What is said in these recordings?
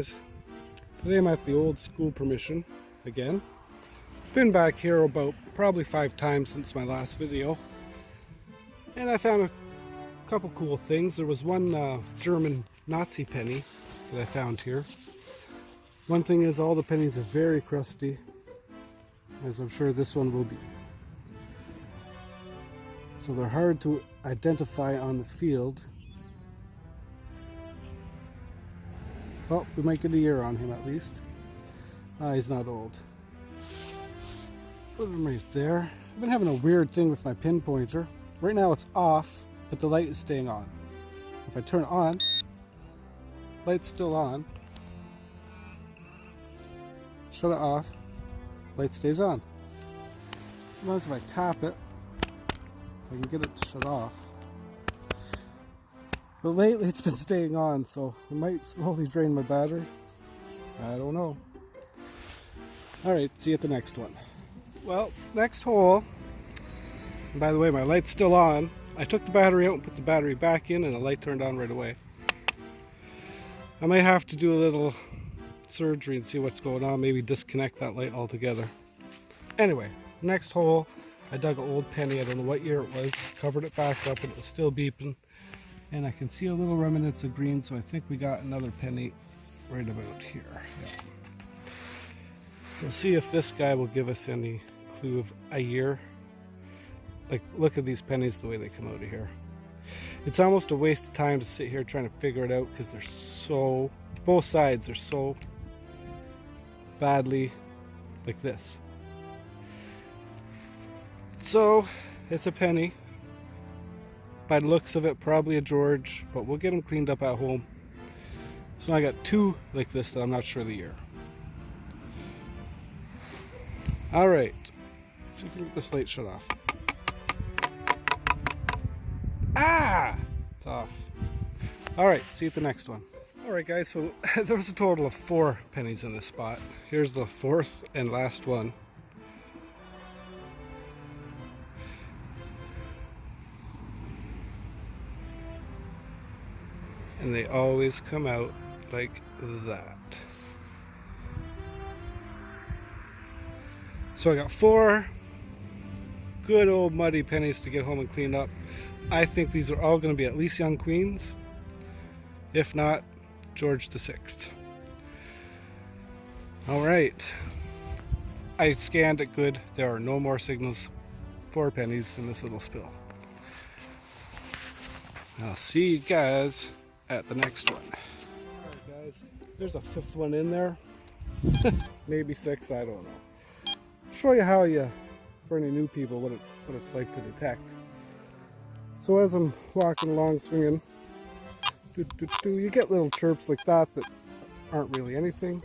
guys, today I'm at the old school permission again. I've been back here about probably 5 times since my last video, and I found a couple cool things. There was one German Nazi penny that I found here. One thing is, all the pennies are very crusty, as I'm sure this one will be. So they're hard to identify on the field. Well, we might get a year on him at least. He's not old. Put him right there. I've been having a weird thing with my pinpointer. Right now it's off, but the light is staying on. If I turn it on, light's still on. Shut it off, light stays on. Sometimes if I tap it, I can get it to shut off. But lately it's been staying on, so it might slowly drain my battery. I don't know. Alright, see you at the next one. Well, next hole. And by the way, my light's still on. I took the battery out and put the battery back in, and the light turned on right away. I might have to do a little surgery and see what's going on. Maybe disconnect that light altogether. Anyway, next hole. I dug an old penny. I don't know what year it was. Covered it back up, and it was still beeping. And I can see a little remnants of green, so I think we got another penny right about here. Yeah. We'll see if this guy will give us any clue of a year. Like, look at these pennies, the way they come out of here. It's almost a waste of time to sit here trying to figure it out, because they're so, both sides are so badly like this. So, it's a penny. By the looks of it, probably a George, but we'll get them cleaned up at home. So I got 2 like this that I'm not sure the year. Alright, let's see if we can get this light shut off. Ah! It's off. Alright, see you at the next one. Alright guys, so there was a total of 4 pennies in this spot. Here's the 4th and last one. And they always come out like that. So I got 4 good old muddy pennies to get home and clean up. I think these are all going to be at least young queens, if not George VI. Alright, I scanned it good. There are no more signals. 4 pennies in this little spill. I'll see you guys at the next one. Alright guys, there's a 5th one in there. Maybe 6, I don't know. Show you how for any new people, what it's like to detect. So as I'm walking along swinging, you get little chirps like that aren't really anything.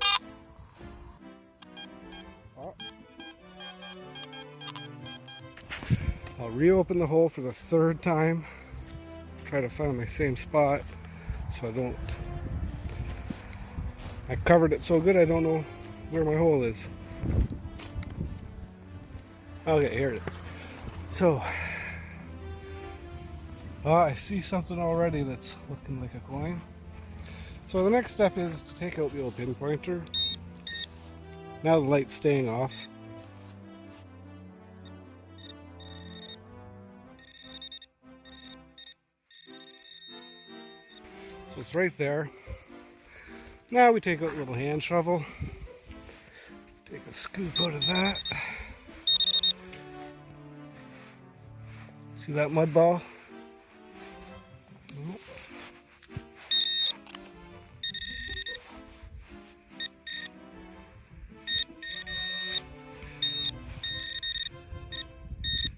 Oh. I'll reopen the hole for the 3rd time. Try to find my same spot. So I covered it so good I don't know where my hole is. Okay, here it is. So, I see something already that's looking like a coin. So the next step is to take out the old pinpointer. Now the light's staying off. So it's right there. Now we take out a little hand shovel. Take a scoop out of that. See that mud ball? Nope.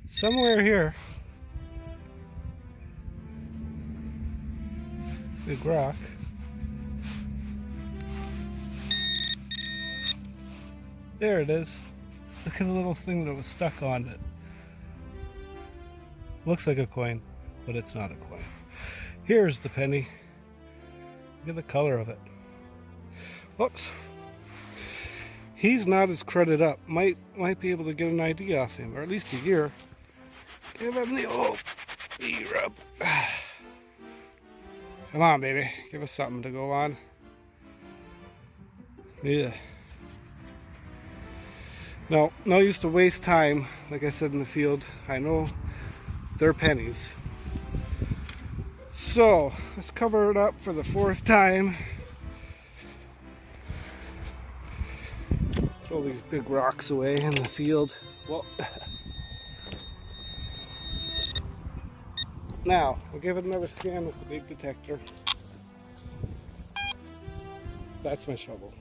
Somewhere here, big rock. There it is. Look at the little thing that was stuck on it. Looks like a coin, but it's not a coin. Here's the penny. Look at the color of it. Whoops. He's not as crudded up. Might be able to get an idea off him, or at least a year. Give him the old E-rub. Come on, baby. Give us something to go on. Yeah. No use to waste time, like I said, in the field. I know they're pennies. So, let's cover it up for the 4th time. Throw these big rocks away in the field. Well, now, we'll give it another scan with the big detector. That's my shovel.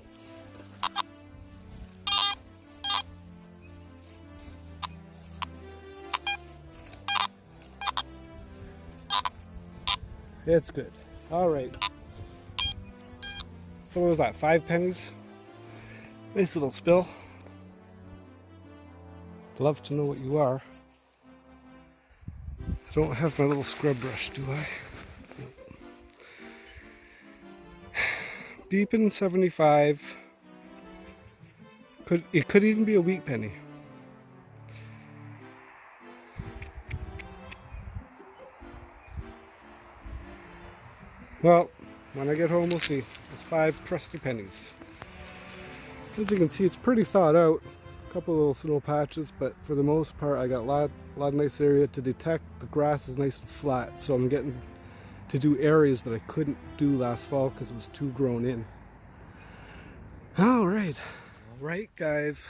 It's good. All right. So what was that, 5 pennies? Nice little spill. Love to know what you are. I don't have my little scrub brush, do I? Beepin' 75. It could even be a wheat penny. Well, when I get home, we'll see. It's 5 crusty pennies. As you can see, it's pretty thawed out. A couple little snow patches, but for the most part, I got a lot of nice area to detect. The grass is nice and flat, so I'm getting to do areas that I couldn't do last fall because it was too grown in. All right, guys.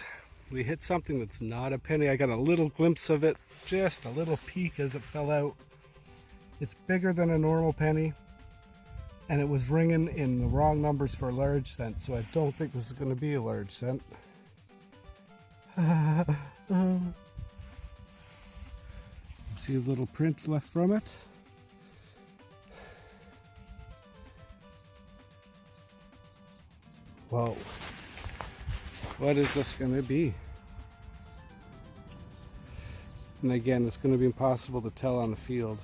We hit something that's not a penny. I got a little glimpse of it, just a little peek as it fell out. It's bigger than a normal penny. And it was ringing in the wrong numbers for a large cent, so I don't think this is going to be a large cent. See a little print left from it. Whoa. What is this going to be? And again, it's going to be impossible to tell on the field.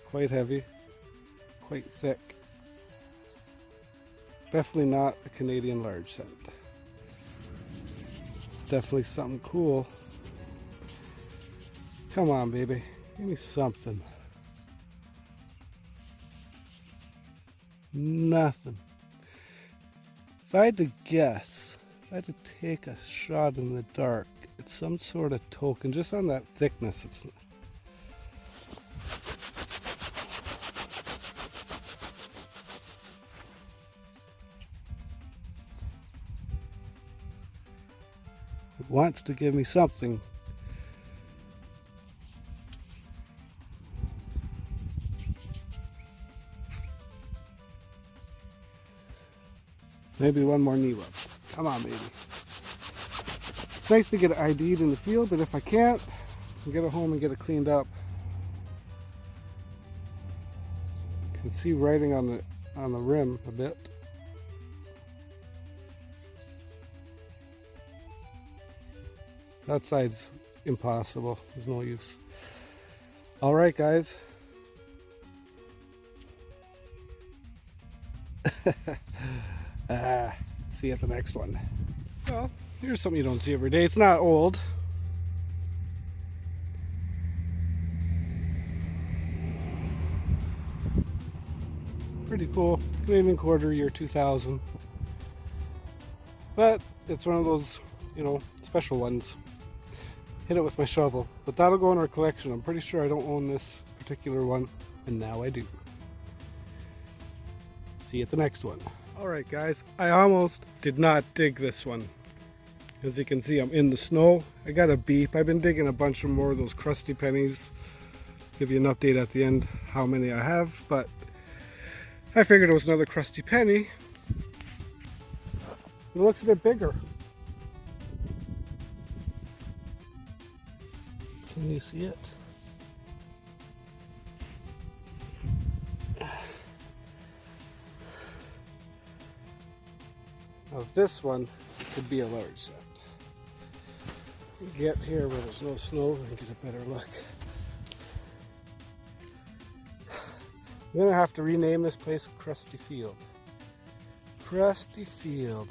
Quite heavy, quite thick. Definitely not a Canadian large cent. Definitely something cool. Come on, baby. Give me something. Nothing. If I had to guess, if I had to take a shot in the dark, it's some sort of token, just on that thickness. It's It wants to give me something. Maybe one more knee rub. Come on, baby. It's nice to get it ID'd in the field, but if I can't, I'll get it home and get it cleaned up. You can see writing on the rim a bit. That side's impossible. There's no use. All right, guys. See you at the next one. Well, here's something you don't see every day. It's not old. Pretty cool. Canadian quarter, year 2000. But it's one of those, special ones. Hit it with my shovel, but that'll go in our collection. I'm pretty sure I don't own this particular one, and now I do. See you at the next one. All right, guys, I almost did not dig this one. As you can see, I'm in the snow. I got a beep. I've been digging a bunch of more of those crusty pennies. Give you an update at the end how many I have, but I figured it was another crusty penny. It looks a bit bigger. Can you see it? Now this one could be a large cent. Get here where there's no snow and get a better look. I'm gonna have to rename this place Crusty Field. Crusty Field.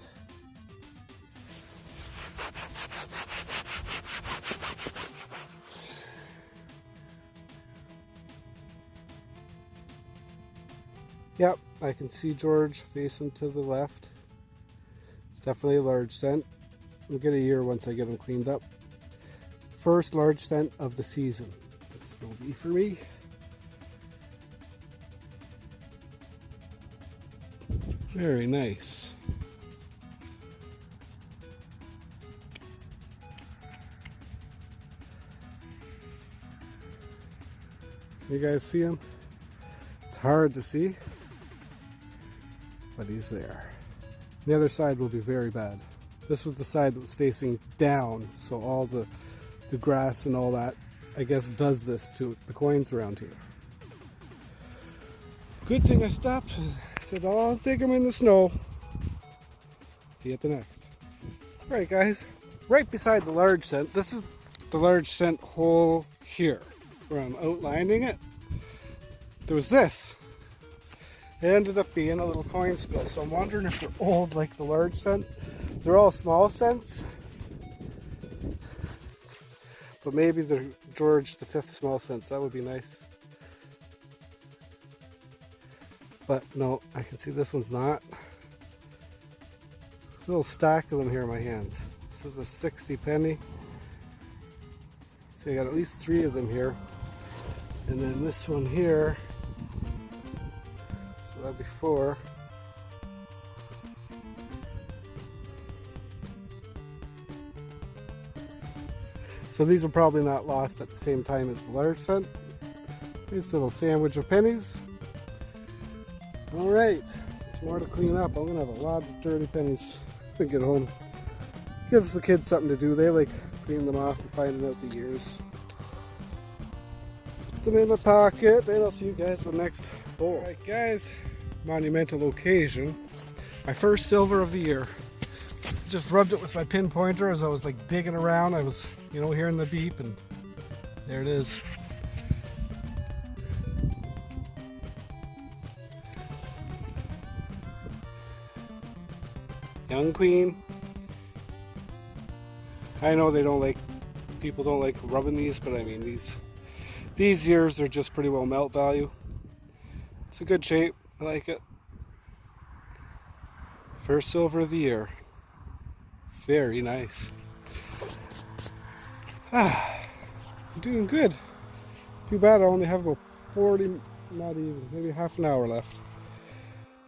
Yep, I can see George facing to the left. It's definitely a large cent. We'll get a year once I get them cleaned up. First large cent of the season. This will be for me. Very nice. You guys see him? It's hard to see, but he's there. The other side will be very bad. This was the side that was facing down, so all the grass and all that, I guess, does this to the coins around here. Good thing I stopped and said, oh, I'll dig them in the snow. See you at the next. Alright guys, right beside the large cent, this is the large cent hole here, where I'm outlining it. There was this. It ended up being a little coin spill, so I'm wondering if they're old like the large cent. They're all small cents, but maybe they're George V small cents. That would be nice. But no, I can see this one's not. There's a little stack of them here in my hands. This is a 60 penny. So I got at least 3 of them here. And then this one here, so that'd be 4. So these are probably not lost at the same time as the large cent. Nice little sandwich of pennies. Alright, there's more to clean up. I'm going to have a lot of dirty pennies to get home. Gives the kids something to do. They like cleaning them off and finding out the years. Put them in my pocket, and I'll see you guys for the next bowl. Alright guys, monumental occasion. My first silver of the year. Just rubbed it with my pinpointer as I was like digging around. I was, you know, hearing the beep, and there it is. Young Queen. I know they don't like, people don't like rubbing these, but I mean these years are just pretty well melt value. It's a good shape. I like it. First silver of the year. Very nice. I'm doing good. Too bad I only have about 40, not even, maybe half an hour left.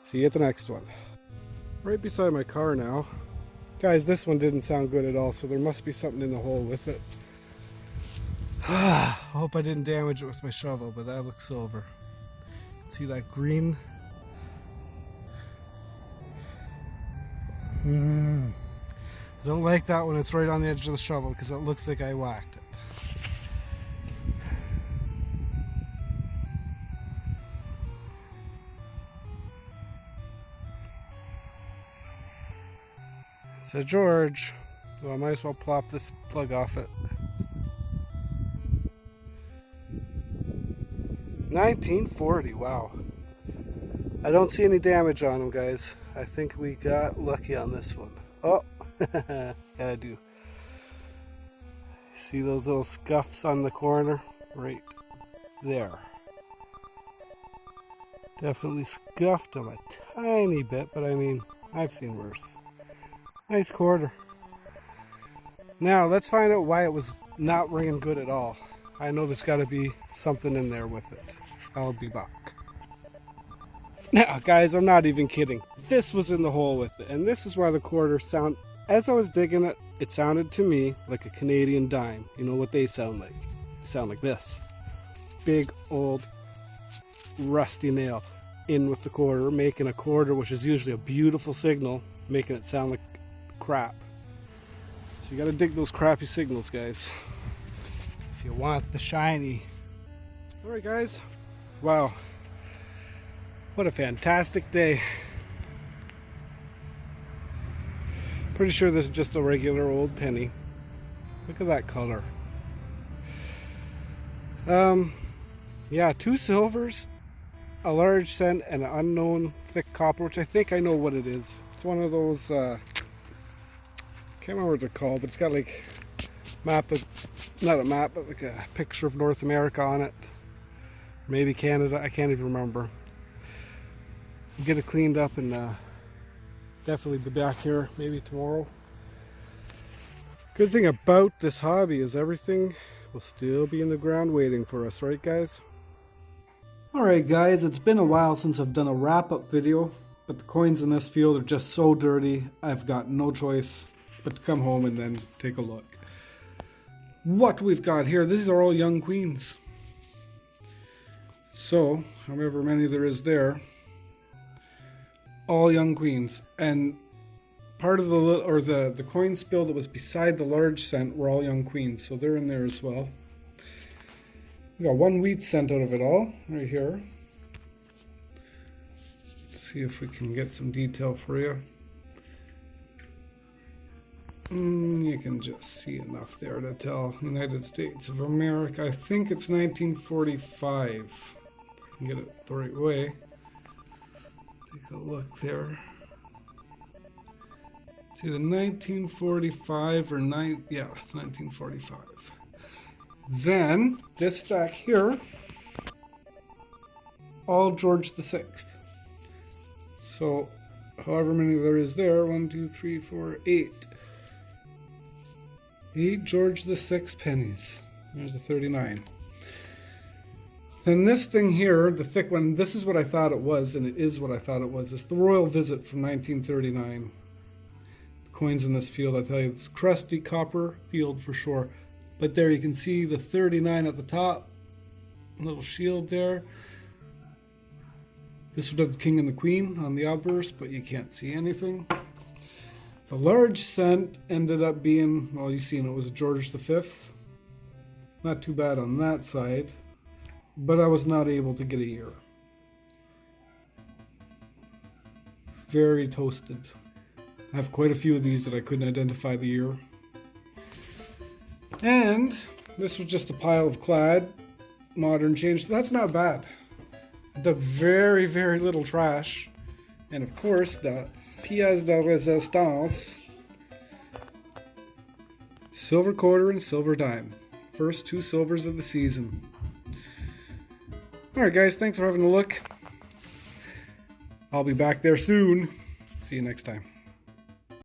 See you at the next one. Right beside my car now. Guys, this one didn't sound good at all, so there must be something in the hole with it. I hope I didn't damage it with my shovel, but that looks silver. See that green? I don't like that when it's right on the edge of the shovel because it looks like I whacked it. So George, well, I might as well plop this plug off it. 1940, wow. I don't see any damage on them, guys. I think we got lucky on this one. Oh, yeah, I do. See those little scuffs on the corner? Right there. Definitely scuffed them a tiny bit, but I mean, I've seen worse. Nice quarter. Now, let's find out why it was not ringing good at all. I know there's got to be something in there with it. I'll be back. Now, guys, I'm not even kidding. This was in the hole with it, and this is why the quarter sound. As I was digging it, it sounded to me like a Canadian dime. You know what they sound like? They sound like this. Big, old, rusty nail in with the quarter, making a quarter, which is usually a beautiful signal, making it sound like crap. So you gotta dig those crappy signals, guys, if you want the shiny. Alright guys, wow, what a fantastic day. Pretty sure this is just a regular old penny. Look at that color. Yeah, 2 silvers, a large cent, and an unknown thick copper, which I think I know what it is. It's one of those, can't remember what they're called, but it's got like map of, not a map, but like a picture of North America on it. Maybe Canada, I can't even remember. get it cleaned up and definitely be back here maybe tomorrow. Good thing about this hobby is everything will still be in the ground waiting for us, right guys? Alright guys, it's been a while since I've done a wrap-up video, but the coins in this field are just so dirty, I've got no choice but to come home and then take a look. What we've got here, these are all young queens. So, however many there is there, all young queens. And part of the coin spill that was beside the large cent were all young queens, so they're in there as well. We got one wheat cent out of it all, right here. Let's see if we can get some detail for you. You can just see enough there to tell United States of America. I think it's 1945. If I can get it the right way. Take a look there. It's either 1945 or yeah, it's 1945. Then this stack here, all George VI. So however many there is there, 1, 2, 3, 4, 8. 8 George VI pennies. There's a 39. Then this thing here, the thick one, this is what I thought it was, and it is what I thought it was. It's the Royal Visit from 1939. The coins in this field, I tell you, it's Crusty Copperfield for sure. But there you can see the 39 at the top. A little shield there. This would have the King and the Queen on the obverse, but you can't see anything. The large cent ended up being, well, you've seen it was a George V. Not too bad on that side, but I was not able to get a year. Very toasted. I have quite a few of these that I couldn't identify the year. And this was just a pile of clad, modern change. That's not bad. The very, very little trash. And of course, the pièce de résistance, silver quarter and silver dime. First 2 silvers of the season. Alright guys, thanks for having a look. I'll be back there soon. See you next time.